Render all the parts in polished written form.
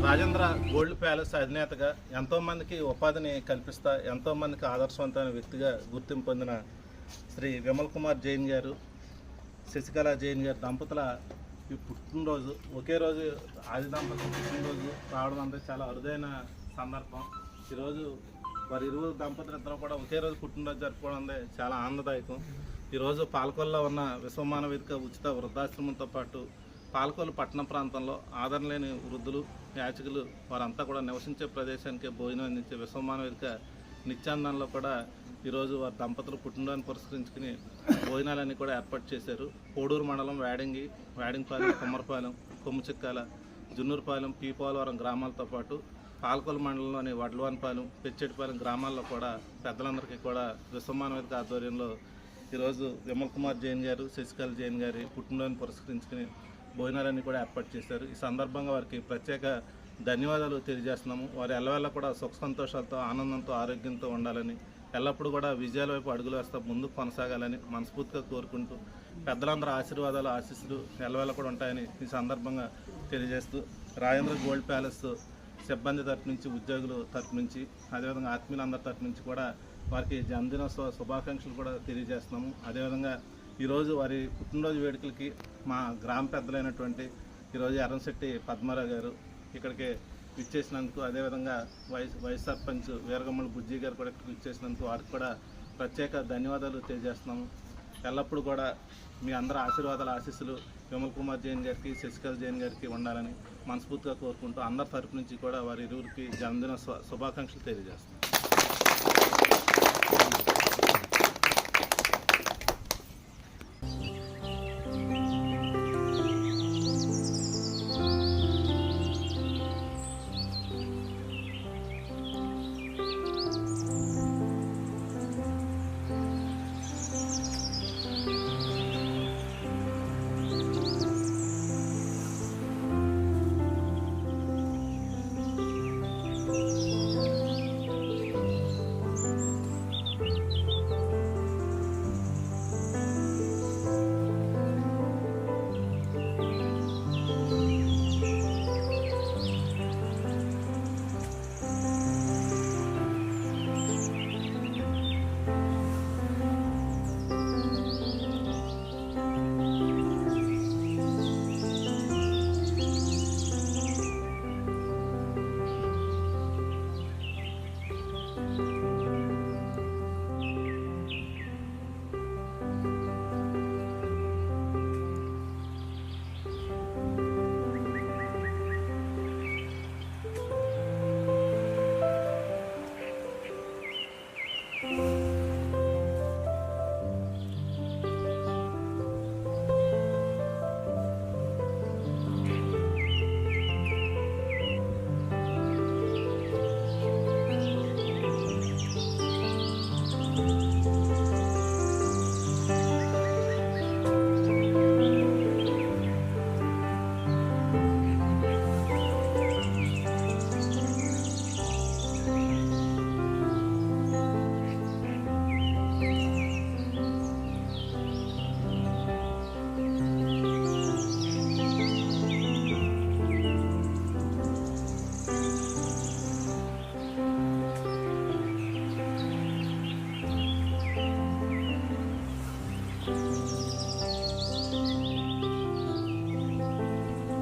Rajendra gold palace అధినేతగా ఎంతోమందికి ఉపాధిని కల్పిస్తా ఎంతోమందికి ఆదర్శవంతమైన వ్యక్తిగా గుర్తింపు పొందిన శ్రీ విమల్ కుమార్ జైన్ గారు, శశికళ జైన్ గారు దంపతుల ఈ పుట్టినరోజు ఒకే రోజు ఆది దంపతుల పుట్టినరోజు రావడం అంటే చాలా అరుదైన సందర్భం. ఈరోజు వారి ఇరువురు దంపతులు ఇద్దరు కూడా ఒకే రోజు పుట్టినరోజు జరుపుకోవడం అంటే చాలా ఆనందదాయకం. ఈరోజు పాలకొల్లో ఉన్న విశ్వమానవ వేదిక ఉచిత వృద్ధాశ్రమంతో పాటు పాలకొల్లు పట్టణ ప్రాంతంలో ఆదరణ లేని వృద్ధులు, యాచకులు వారంతా కూడా నివసించే ప్రదేశానికి భోజనం అందించే విశ్వమానవ వేదిక నిత్యానందంలో కూడా ఈరోజు వారి దంపతులు పుట్టినరోజును పురస్కరించుకుని భోజనాలన్నీ కూడా ఏర్పాటు చేశారు. కోడూరు మండలం వేడింగపాలెం, కుమ్మరపాలెం, కొమ్ముచిక్కాల, జున్నూరుపాలెం, పీపోలవరం గ్రామాలతో పాటు పాలకొల్లు మండలంలోని వడ్లవానిపాలెం, పెచ్చెటిపాలెం గ్రామాల్లో కూడా పెద్దలందరికీ కూడా విశ్వమానవ వేదిక ఆధ్వర్యంలో ఈరోజు విమల్ కుమార్ జైన్ గారు, శశికళ జైన్ గారి పుట్టినరోజును పురస్కరించుకుని భోజనాలన్నీ కూడా ఏర్పాటు చేశారు. ఈ సందర్భంగా వారికి ప్రత్యేక ధన్యవాదాలు తెలియజేస్తున్నాము. వారు ఎల్లవేళ కూడా సుఖ సంతోషాలతో, ఆనందంతో, ఆరోగ్యంతో ఉండాలని, ఎల్లప్పుడూ కూడా విజయాల వైపు అడుగులు వేస్తూ ముందుకు కొనసాగాలని మనస్ఫూర్తిగా కోరుకుంటూ పెద్దలందరూ ఆశీర్వాదాలు, ఆశీస్సులు ఎల్లవేళ కూడా ఉంటాయని ఈ సందర్భంగా తెలియజేస్తూ రాజేంద్ర గోల్డ్ ప్యాలెస్ సిబ్బంది తరఫు నుంచి, ఉద్యోగుల తరఫు నుంచి, అదేవిధంగా ఆత్మీయులందరి తరఫు నుంచి కూడా వారికి జన్మదిన శుభాకాంక్షలు కూడా తెలియజేస్తున్నాము. అదేవిధంగా ఈరోజు వారి పుట్టినరోజు వేడుకలకి మా గ్రామ పెద్దలైనటువంటి ఈరోజు ఎర్రంశెట్టి పద్మారావు గారు ఇక్కడికి విచ్చేసినందుకు, అదేవిధంగా వైస్ సర్పంచ్ వీరగమ్మల బుజ్జి గారు కూడా ఇక్కడికి విచ్చేసినందుకు వారికి కూడా ప్రత్యేక ధన్యవాదాలు తెలియజేస్తున్నాము. ఎల్లప్పుడూ కూడా మీ అందరి ఆశీర్వాదాల, ఆశీస్సులు విమల్ కుమార్ జైన్ గారికి, శశికళ జైన్ గారికి ఉండాలని మనస్ఫూర్తిగా కోరుకుంటూ అందరి తరపు నుంచి కూడా వారి ఇరువురికి జన్మదిన శుభాకాంక్షలు తెలియజేస్తున్నాం.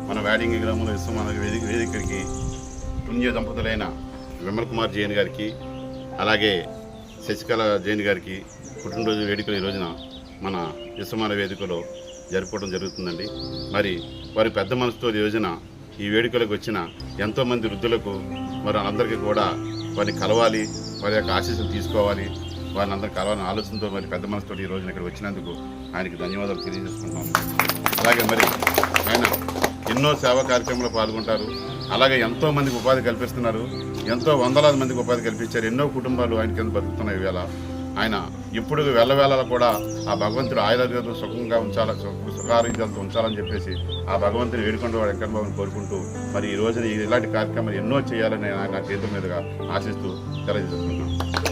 మన వేడింగి గ్రామంలో విశ్వమానవ వేదికకి పుణ్య దంపతులైన విమల్ కుమార్ జైన్ గారికి, అలాగే శశికళ జైన్ గారికి పుట్టినరోజు వేడుకలు ఈ రోజున మన విశ్వమానవ వేదికలో జరుపుకోవడం జరుగుతుందండి. మరి వారి పెద్ద మనసుతో ఈ రోజున ఈ వేడుకలకు వచ్చిన ఎంతోమంది వృద్ధులకు మరి అందరికీ కూడా వారిని కలవాలి, వారి యొక్క ఆశీస్సులు తీసుకోవాలి, వారిని అందరికీ కలవాలని ఆలోచనతో మరి పెద్ద మనసుతో ఈ రోజున ఇక్కడ వచ్చినందుకు ఆయనకి ధన్యవాదాలు తెలియజేసుకుంటున్నాము. అలాగే మరి ఆయన ఎన్నో సేవా కార్యక్రమాల్లో పాల్గొంటారు. అలాగే ఎంతోమందికి ఉపాధి కల్పిస్తున్నారు. ఎంతో వందలాది మందికి ఉపాధి కల్పించారు. ఎన్నో కుటుంబాలు ఆయన కింద బతుకుతున్నాయి. ఈవేళ ఆయన ఇప్పుడు వెళ్ళవేళలా కూడా ఆ భగవంతుడు ఆయుర్వేదంతో సుఖంగా ఉంచాలి, సుఖారోగ్యాలతో ఉంచాలని చెప్పేసి ఆ భగవంతుని వేడుకుంటూ వాడు వెంకటబాబుని కోరుకుంటూ మరి ఈ రోజున ఇలాంటి కార్యక్రమాలు ఎన్నో చేయాలని నా చేతుల మీదుగా ఆశిస్తూ తెలియజేస్తున్నాను.